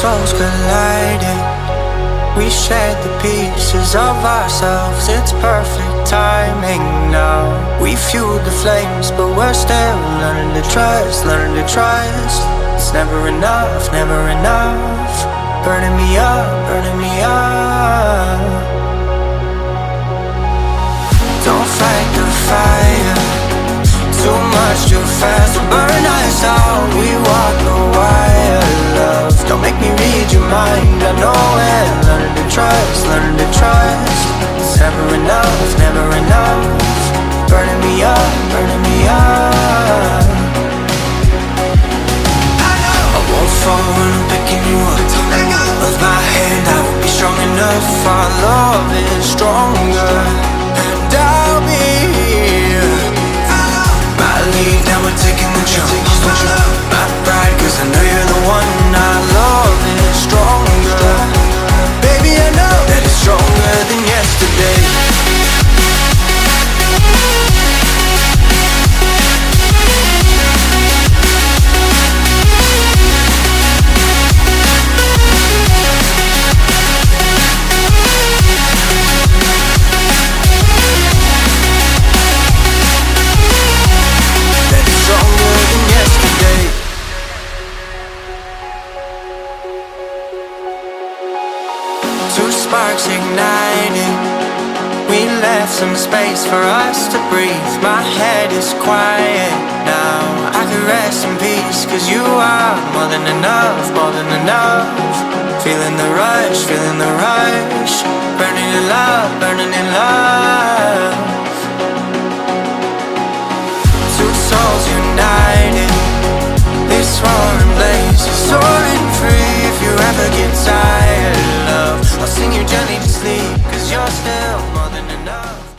souls colliding. We shared the pieces of ourselves. It's perfect timing now. We fueled the flames, but we're still learning to trust, learning to trust. It's never enough, never enough. Burning me up, burning me up. Don't fight the fire, too much, too fast will burn us out. We walk the wire, love. Don't make me read your mind, I know it. Learning to trust, learning to trust. It's never enough, never enough. Burning me up, burning me up. I won't fall when I'm picking you up. Hold my hand, I won't be strong enough. Our love is stronger, and I'll be here. My lead, now we're taking the jump. My pride, cause I know you're the one. Our love is stronger. Baby, I know that it's stronger than yesterday. Two sparks igniting. We left some space for us to breathe. My head is quiet now. I can rest in peace, cause you are more than enough, more than enough. Feeling the rush, feeling the rush. Burning in love, burning in love. Two souls united. This roaring blaze is soaring free. If you ever get tired, love, I'll sing you gently to sleep, cause you're still more than enough.